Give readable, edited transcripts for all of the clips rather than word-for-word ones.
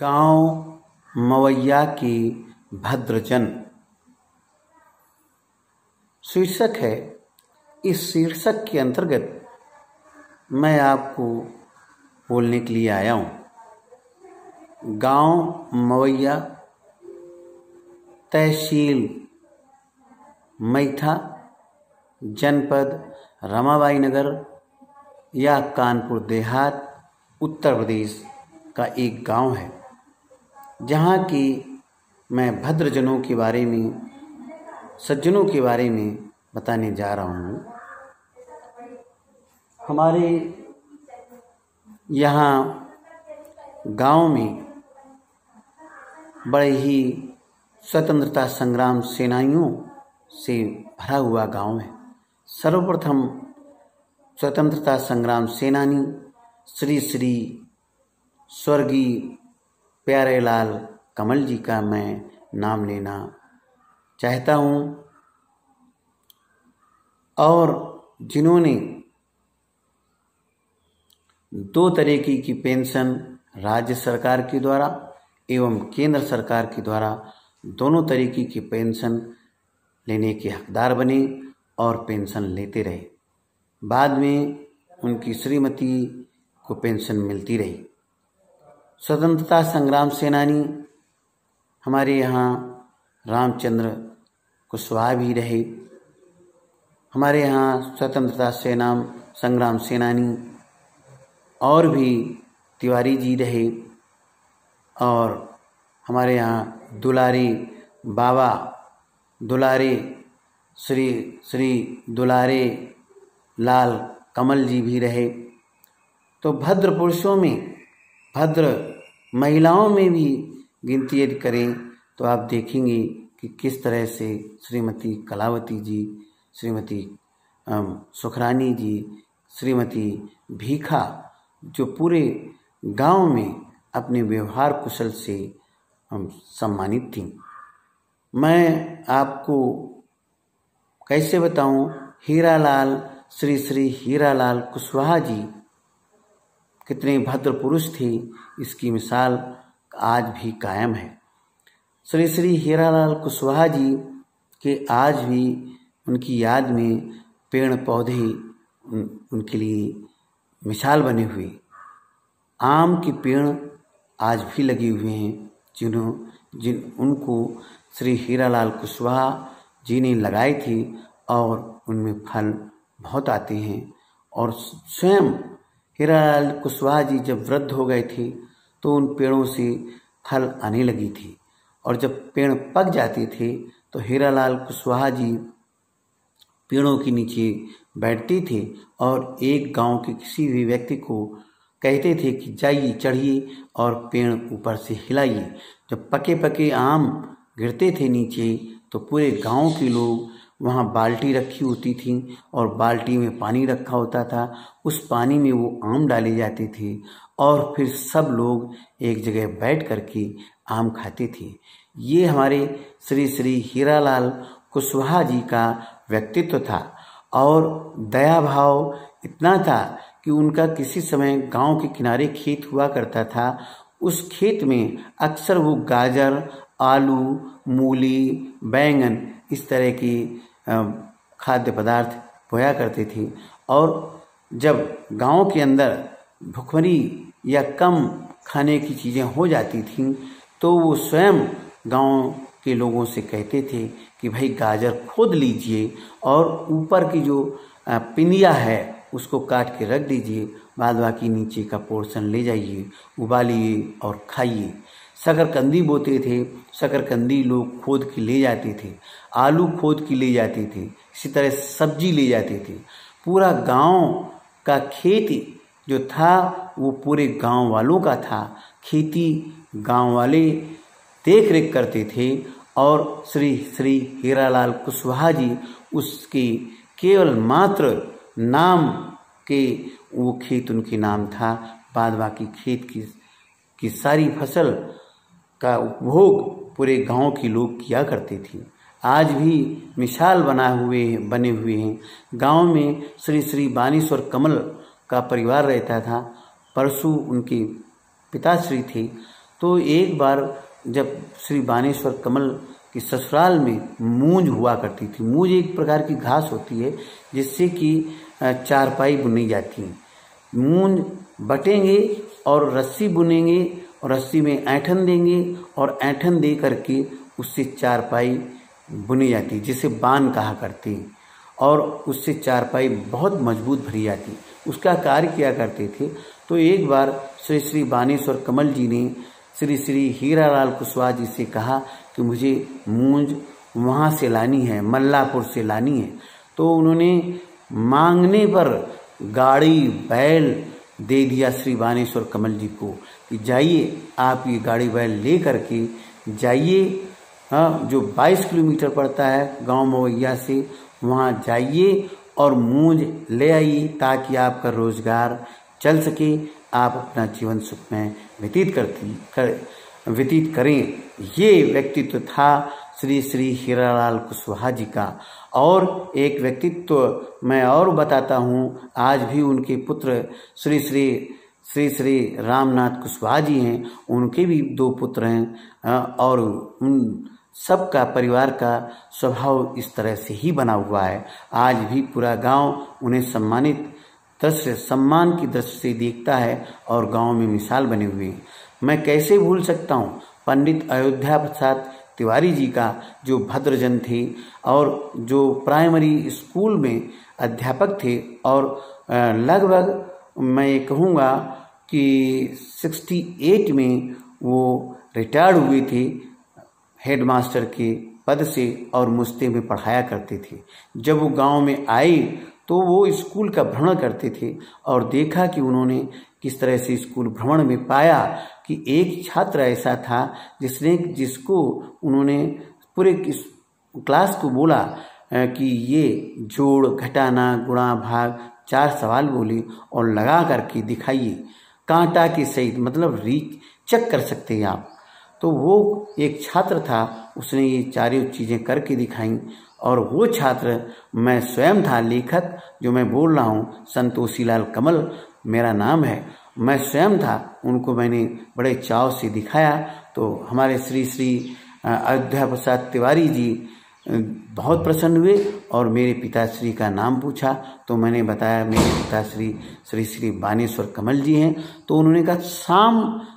गांव मवैया के भद्रजन शीर्षक है। इस शीर्षक के अंतर्गत मैं आपको बोलने के लिए आया हूँ। गांव मवैया, तहसील मैथा, जनपद रमाबाई नगर या कानपुर देहात, उत्तर प्रदेश का एक गांव है, जहाँ की मैं भद्रजनों के बारे में, सज्जनों के बारे में बताने जा रहा हूँ। हमारे यहाँ गांव में बड़े ही स्वतंत्रता संग्राम सेनानियों से भरा हुआ गांव है। सर्वप्रथम स्वतंत्रता संग्राम सेनानी श्री श्री स्वर्गीय प्यारेलाल कमल जी का मैं नाम लेना चाहता हूँ, और जिन्होंने दो तरीके की पेंशन राज्य सरकार के द्वारा एवं केंद्र सरकार के द्वारा दोनों तरीके की पेंशन लेने के हकदार बने और पेंशन लेते रहे। बाद में उनकी श्रीमती को पेंशन मिलती रही। स्वतंत्रता संग्राम सेनानी हमारे यहाँ रामचंद्र कुशवाहा भी रहे। हमारे यहाँ स्वतंत्रता संग्राम सेनानी और भी तिवारी जी रहे, और हमारे यहाँ दुलारे श्री दुलारे लाल कमल जी भी रहे। तो भद्र पुरुषों में, भद्र महिलाओं में भी गिनती यदि करें तो आप देखेंगे कि किस तरह से श्रीमती कलावती जी, श्रीमती सुखरानी जी, श्रीमती भीखा, जो पूरे गांव में अपने व्यवहार कुशल से सम्मानित थीं। मैं आपको कैसे बताऊं, श्री श्री हीरालाल कुशवाहा जी कितने भद्र पुरुष थे, इसकी मिसाल आज भी कायम है। श्री श्री हीरालाल कुशवाहा जी के आज भी उनकी याद में पेड़ पौधे उनके लिए मिसाल बने हुए। आम के पेड़ आज भी लगे हुए हैं, उनको श्री हीरालाल कुशवाहा जी ने लगाई थी, और उनमें फल बहुत आते हैं। और स्वयं हीरालाल कुशवाहा जी जब वृद्ध हो गए थे तो उन पेड़ों से फल आने लगी थी, और जब पेड़ पक जाते थे तो हीरालाल कुशवाहा जी पेड़ों के नीचे बैठते थे और एक गांव के किसी भी व्यक्ति को कहते थे कि जाइए, चढ़िए और पेड़ ऊपर से हिलाइए। जब पके पके आम गिरते थे नीचे तो पूरे गांव के लोग, वहाँ बाल्टी रखी होती थी और बाल्टी में पानी रखा होता था, उस पानी में वो आम डाले जाते थे और फिर सब लोग एक जगह बैठ करके आम खाते थे। ये हमारे श्री श्री हीरालाल कुशवाहा जी का व्यक्तित्व था, और दया भाव इतना था कि उनका किसी समय गांव के किनारे खेत हुआ करता था। उस खेत में अक्सर वो गाजर, आलू, मूली, बैंगन इस तरह की खाद्य पदार्थ बोया करते थे, और जब गांव के अंदर भुखमरी या कम खाने की चीज़ें हो जाती थीं तो वो स्वयं गांव के लोगों से कहते थे कि भाई गाजर खोद लीजिए और ऊपर की जो पिंडिया है उसको काट के रख दीजिए, बाद बाकी नीचे का पोर्शन ले जाइए, उबालिए और खाइए। शकरकंदी बोते थे, शकरकंदी लोग खोद के ले जाते थे, आलू खोद के ले जाते थे, इसी तरह सब्जी ले जाते थे। पूरा गांव का खेती जो था वो पूरे गांव वालों का था। खेती गांव वाले देख रेख करते थे, और श्री श्री हीरालाल कुशवाहा जी उसके केवल मात्र नाम के वो खेत उनके नाम था। बाद बाकी खेत की सारी फसल का उपभोग पूरे गांव के लोग किया करते थे। आज भी मिसाल बने हुए हैं। गांव में श्री श्री बानेश्वर कमल का परिवार रहता था। परसों उनके पिताश्री थे, तो एक बार जब श्री बानेश्वर कमल की ससुराल में मूंज हुआ करती थी। मूंज एक प्रकार की घास होती है जिससे कि चारपाई बुनी जाती है। मूंज बटेंगे और रस्सी बुनेंगे और रस्सी में ऐंठन देंगे और ऐंठन दे करके उससे चारपाई बुनी जाती है, जिसे बान कहा करते हैं, और उससे चारपाई बहुत मजबूत भरी जाती। उसका कार्य किया करते थे। तो एक बार श्री श्री बानेश्वर कमल जी ने श्री श्री हीरालाल कुशवाहा जी से कहा कि मुझे मूंज वहाँ से लानी है, मल्लापुर से लानी है। तो उन्होंने मांगने पर गाड़ी बैल दे दिया श्री बानेश्वर कमल जी को कि जाइए आप ये गाड़ी बैल ले करके जाइए, हाँ, जो 22 किलोमीटर पड़ता है गांव मवैया से, वहाँ जाइए और मूंज ले आइए ताकि आपका रोजगार चल सके, आप अपना जीवन सुख में व्यतीत करें। ये व्यक्तित्व था श्री श्री हीरालाल कुशवाहा जी का। और एक व्यक्तित्व मैं और बताता हूँ, आज भी उनके पुत्र श्री श्री रामनाथ कुशवाहा जी हैं, उनके भी 2 पुत्र हैं और उन सबका परिवार का स्वभाव इस तरह से ही बना हुआ है। आज भी पूरा गांव उन्हें सम्मान की दृष्टि से देखता है और गांव में मिसाल बने हुए हैं। मैं कैसे भूल सकता हूँ पंडित अयोध्या प्रसाद तिवारी जी का, जो भद्रजन थे और जो प्राइमरी स्कूल में अध्यापक थे और लगभग मैं ये कहूँगा कि 68 में वो रिटायर्ड हुए थे हेडमास्टर के पद से और मुफ्त में पढ़ाया करते थे। जब वो गांव में आए तो वो स्कूल का भ्रमण करते थे और देखा कि उन्होंने किस तरह से स्कूल भ्रमण में पाया कि एक छात्र ऐसा था जिसको उन्होंने पूरे क्लास को बोला कि ये जोड़, घटाना, गुणा, भाग 4 सवाल बोले और लगा करके दिखाइए, कांटा के सहित, मतलब चेक कर सकते हैं आप। तो वो एक छात्र था, उसने ये 4 चीज़ें करके दिखाई और वो छात्र मैं स्वयं था। लेखक जो मैं बोल रहा हूँ संतोषी लाल कमल मेरा नाम है, मैं स्वयं था। उनको मैंने बड़े चाव से दिखाया तो हमारे श्री श्री अयोध्या प्रसाद तिवारी जी बहुत प्रसन्न हुए और मेरे पिताश्री का नाम पूछा तो मैंने बताया मेरे पिताश्री श्री श्री बानेश्वर कमल जी हैं। तो उन्होंने कहा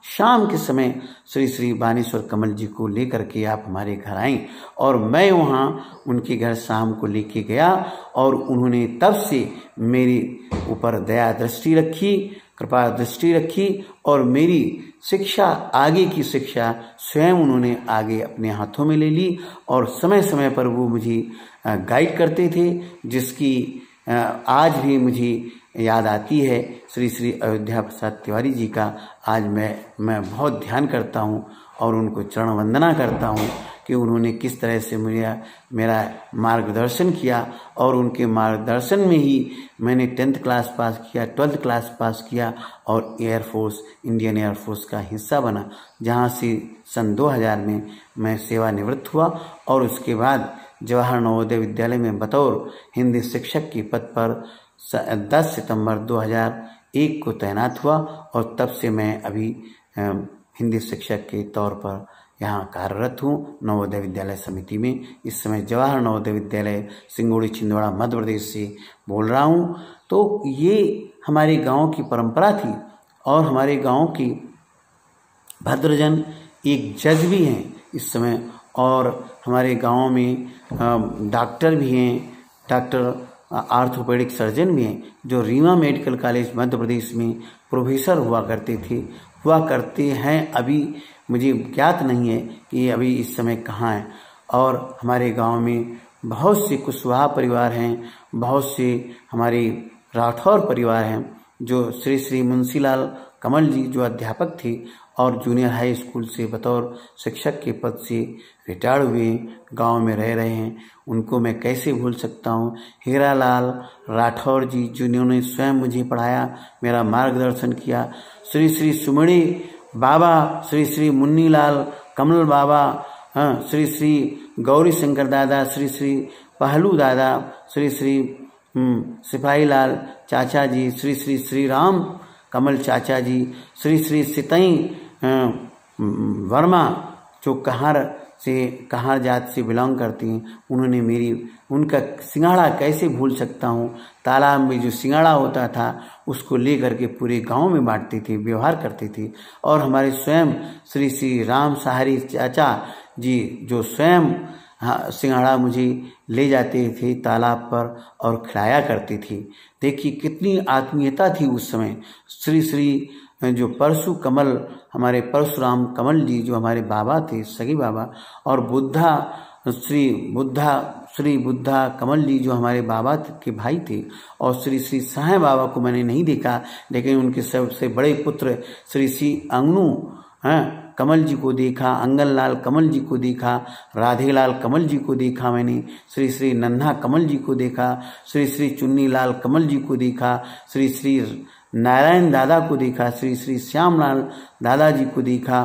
शाम के समय श्री श्री बानेश्वर कमल जी को लेकर के आप हमारे घर आएं। और मैं वहाँ उनके घर शाम को लेके गया और उन्होंने तब से मेरे ऊपर दया दृष्टि रखी, कृपा दृष्टि रखी और मेरी शिक्षा, आगे की शिक्षा स्वयं उन्होंने आगे अपने हाथों में ले ली और समय समय पर वो मुझे गाइड करते थे, जिसकी आज भी मुझे याद आती है। श्री श्री अयोध्या प्रसाद तिवारी जी का आज मैं बहुत ध्यान करता हूँ और उनको चरण वंदना करता हूँ कि उन्होंने किस तरह से मेरा मार्गदर्शन किया और उनके मार्गदर्शन में ही मैंने 10th क्लास पास किया, 12th क्लास पास किया और इंडियन एयरफोर्स का हिस्सा बना, जहाँ से सन 2000 में मैं सेवानिवृत्त हुआ और उसके बाद जवाहर नवोदय विद्यालय में बतौर हिंदी शिक्षक के पद पर 10 सितंबर 2001 को तैनात हुआ और तब से मैं अभी हिंदी शिक्षक के तौर पर यहाँ कार्यरत हूँ नवोदय विद्यालय समिति में। इस समय जवाहर नवोदय विद्यालय सिंगोड़ी छिंदवाड़ा मध्य प्रदेश से बोल रहा हूँ। तो ये हमारे गांव की परंपरा थी और हमारे गांव की भद्रजन एक जज भी हैं इस समय और हमारे गांव में डॉक्टर भी हैं, डॉक्टर आर्थोपेडिक सर्जन भी हैं जो रीवा मेडिकल कॉलेज मध्य प्रदेश में प्रोफेसर हुआ करते हैं। अभी मुझे ज्ञात नहीं है कि अभी इस समय कहाँ हैं। और हमारे गांव में बहुत से कुशवाहा परिवार हैं, बहुत से हमारे राठौर परिवार हैं जो श्री श्री मुंशीलाल कमल जी जो अध्यापक थे और जूनियर हाई स्कूल से बतौर शिक्षक के पद से रिटायर्ड हुए गांव में रह रहे हैं। उनको मैं कैसे भूल सकता हूँ। हीरालाल राठौर जी जिन्होंने स्वयं मुझे पढ़ाया, मेरा मार्गदर्शन किया, श्री श्री सुमड़ी बाबा, श्री श्री मुन्नीलाल कमल बाबा, श्री श्री गौरी शंकर दादा, श्री श्री पहलू दादा, श्री श्री सिपाही लाल चाचा जी, श्री श्री श्री राम कमल चाचा जी, श्री श्री सितई वर्मा जो कहार जात से बिलोंग करती हैं, उन्होंने उनका सिंघाड़ा कैसे भूल सकता हूँ। तालाब में जो सिंघाड़ा होता था उसको लेकर के पूरे गांव में बांटती थी, व्यवहार करती थी। और हमारे स्वयं श्री श्री राम सहारी चाचा जी जो स्वयं सिंघाड़ा मुझे ले जाते थे तालाब पर और खिलाया करती थी। देखिए कितनी आत्मीयता थी उस समय। श्री श्री जो परशु कमल, हमारे परशुराम कमल जी जो हमारे बाबा थे, सगी बाबा, और श्री बुद्धा कमल जी जो हमारे बाबा के भाई थे, और श्री श्री साई बाबा को मैंने नहीं देखा, लेकिन उनके सबसे बड़े पुत्र श्री श्री अंगनू कमल जी को देखा, अंगनलाल कमल जी को देखा, राधेलाल कमल जी को देखा मैंने, श्री श्री नन्हा कमल जी को देखा, श्री श्री चुन्नीलाल कमल जी को देखा, श्री श्री नारायण दादा को देखा, श्री श्री श्यामलाल दादाजी को देखा।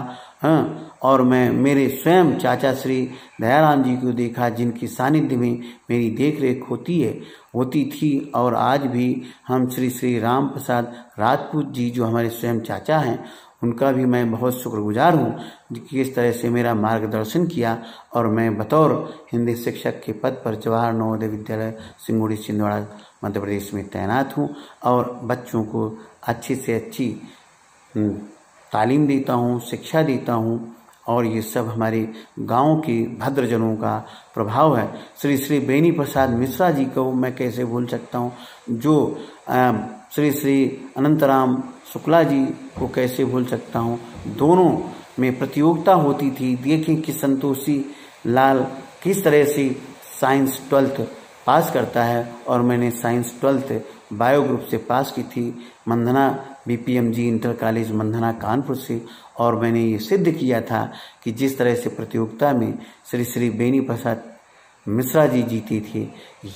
और मैं मेरे स्वयं चाचा श्री दयाराम जी को देखा, जिनकी सानिध्य में मेरी देख रेख होती थी। और आज भी हम श्री श्री राम प्रसाद राजपूत जी जो हमारे स्वयं चाचा हैं, उनका भी मैं बहुत शुक्रगुजार हूँ कि इस तरह से मेरा मार्गदर्शन किया। और मैं बतौर हिंदी शिक्षक के पद पर जवाहर नवोदय विद्यालय सिंगुड़ी छिंदवाड़ा मध्य प्रदेश में तैनात हूँ और बच्चों को अच्छी से अच्छी तालीम देता हूँ, शिक्षा देता हूँ। और ये सब हमारे गांव के भद्रजनों का प्रभाव है। श्री श्री बेनी प्रसाद मिश्रा जी को मैं कैसे भूल सकता हूँ, जो श्री श्री अनंतराम शुक्ला जी को कैसे भूल सकता हूँ। दोनों में प्रतियोगिता होती थी। देखें कि संतोषी लाल किस तरह से साइंस 12th पास करता है, और मैंने साइंस 12th बायो ग्रुप से पास की थी, मंधना बीपीएमजी इंटर कॉलेज मंधना कानपुर से। और मैंने ये सिद्ध किया था कि जिस तरह से प्रतियोगिता में श्री श्री बेनी प्रसाद मिश्रा जी जीते थे,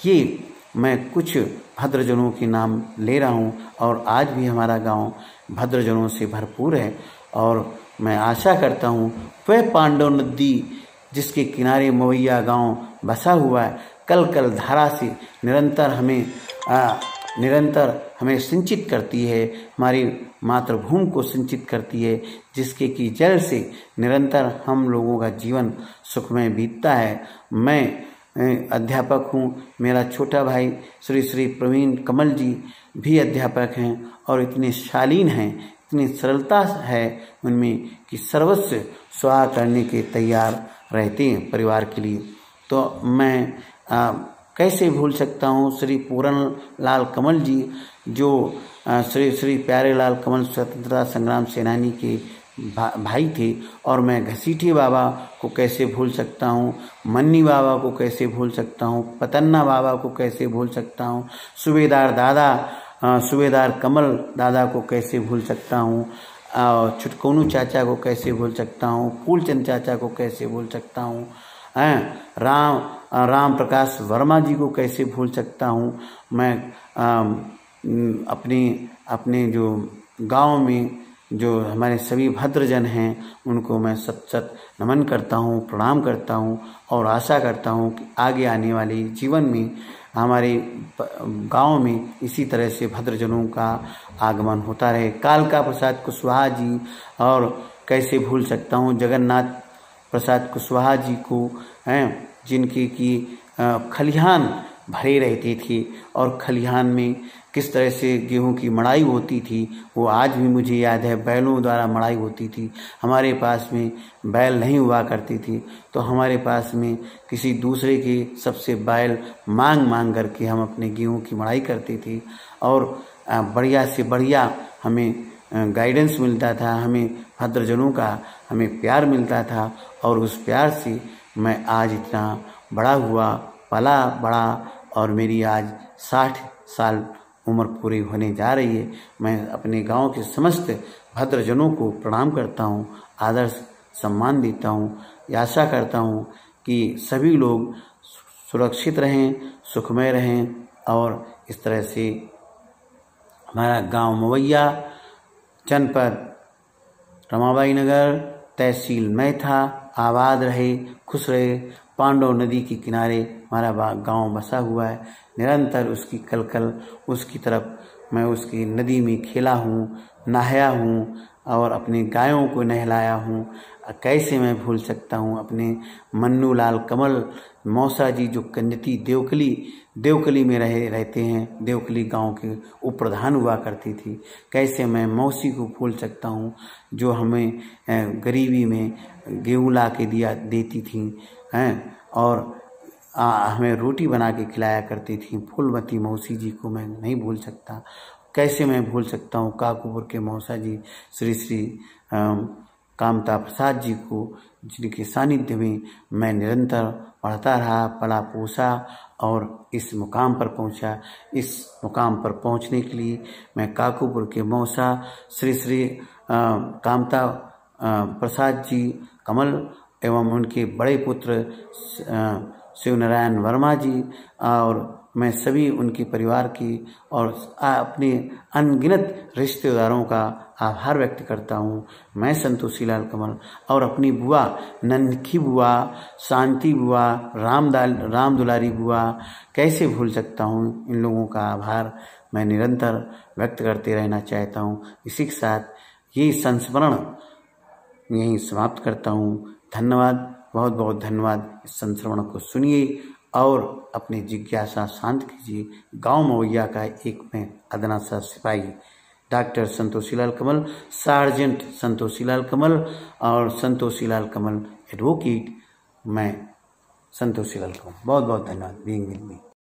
ये मैं कुछ भद्रजनों के नाम ले रहा हूँ। और आज भी हमारा गांव भद्रजनों से भरपूर है। और मैं आशा करता हूँ वह पांडव नदी जिसके किनारे मवैया गांव बसा हुआ है, कल धारा से निरंतर हमें सिंचित करती है, हमारी मातृभूमि को सिंचित करती है, जिसके की जल से निरंतर हम लोगों का जीवन सुखमय बीतता है। मैं अध्यापक हूँ, मेरा छोटा भाई श्री श्री प्रवीण कमल जी भी अध्यापक हैं, और इतने शालीन हैं, इतनी सरलता है उनमें कि सर्वस्व स्वाहा करने के तैयार रहते हैं परिवार के लिए। तो मैं कैसे भूल सकता हूँ श्री पूरन लाल कमल जी जो श्री श्री प्यारे लाल कमल स्वतंत्रता संग्राम सेनानी के भाई थे। और मैं घसीटी बाबा को कैसे भूल सकता हूँ, मन्नी बाबा को कैसे भूल सकता हूँ, पतन्ना बाबा को कैसे भूल सकता हूँ, सूबेदार कमल दादा को कैसे भूल सकता हूँ, छुटकोनू चाचा को कैसे भूल सकता हूँ, फूलचंद चाचा को कैसे भूल सकता हूँ, राम प्रकाश वर्मा जी को कैसे भूल सकता हूँ। मैं अपने जो गांव में जो हमारे सभी भद्रजन हैं उनको मैं सत नमन करता हूँ, प्रणाम करता हूँ, और आशा करता हूँ कि आगे आने वाले जीवन में हमारे गांव में इसी तरह से भद्रजनों का आगमन होता रहे। कालका प्रसाद कुशवाहा जी, और कैसे भूल सकता हूँ जगन्नाथ प्रसाद कुशवाहा जी को, हैं जिनकी की खलिहान भरे रहती थी, और खलिहान में किस तरह से गेहूं की मड़ाई होती थी वो आज भी मुझे याद है। बैलों द्वारा मड़ाई होती थी, हमारे पास में बैल नहीं हुआ करती थी, तो हमारे पास में किसी दूसरे के सबसे बैल मांग करके हम अपने गेहूं की मड़ाई करते थे। और बढ़िया से बढ़िया हमें गाइडेंस मिलता था, हमें भद्रजनों का हमें प्यार मिलता था, और उस प्यार से मैं आज इतना बड़ा हुआ, पला बड़ा, और मेरी आज 60 साल उम्र पूरी होने जा रही है। मैं अपने गांव के समस्त भद्रजनों को प्रणाम करता हूं, आदर सम्मान देता हूं। आशा करता हूं कि सभी लोग सुरक्षित रहें, सुखमय रहें, और इस तरह से हमारा गांव मवैया, जनपद रमाबाई नगर, तहसील मैथा आबाद रहे, खुश रहे। पांडव नदी के किनारे हमारा गांव बसा हुआ है। निरंतर उसकी कलकल, उसकी तरफ मैं उसकी नदी में खेला हूँ, नहाया हूँ, और अपनी गायों को नहलाया हूँ। कैसे मैं भूल सकता हूँ अपने मन्नू लाल कमल मौसा जी, जो कन्नती देवकली में रहते हैं। देवकली गांव के उप प्रधान हुआ करती थी। कैसे मैं मौसी को भूल सकता हूँ, जो हमें गरीबी में गेहूँ ला के देती थी हैं, और हमें रोटी बना के खिलाया करती थी। फूलमती मौसी जी को मैं नहीं भूल सकता। कैसे मैं भूल सकता हूँ काकूपुर के मौसा जी श्री श्री कामता प्रसाद जी को, जिनके सानिध्य में मैं निरंतर पढ़ता रहा, पला पोसा और इस मुकाम पर पहुंचा। इस मुकाम पर पहुंचने के लिए मैं काकूपुर के मौसा श्री श्री कामता प्रसाद जी कमल एवं उनके बड़े पुत्र शिवनारायण वर्मा जी और मैं सभी उनके परिवार की और अपने अनगिनत रिश्तेदारों का आभार व्यक्त करता हूँ। मैं संतोषी लाल कमल और अपनी बुआ नन्ही बुआ, शांति बुआ, राम दुलारी बुआ, कैसे भूल सकता हूँ। इन लोगों का आभार मैं निरंतर व्यक्त करते रहना चाहता हूँ। इसी के साथ ये संस्मरण यहीं समाप्त करता हूँ। धन्यवाद, बहुत बहुत धन्यवाद। इस संस्मरण को सुनिए और अपनी जिज्ञासा शांत कीजिए। गांव मवैया का एक मैं अदना सा सिपाही, डॉक्टर संतोषी लाल कमल, सार्जेंट संतोषी लाल कमल और संतोषी लाल कमल एडवोकेट, मैं संतोषी लाल कमल। बहुत बहुत धन्यवाद बीइंग विद मी।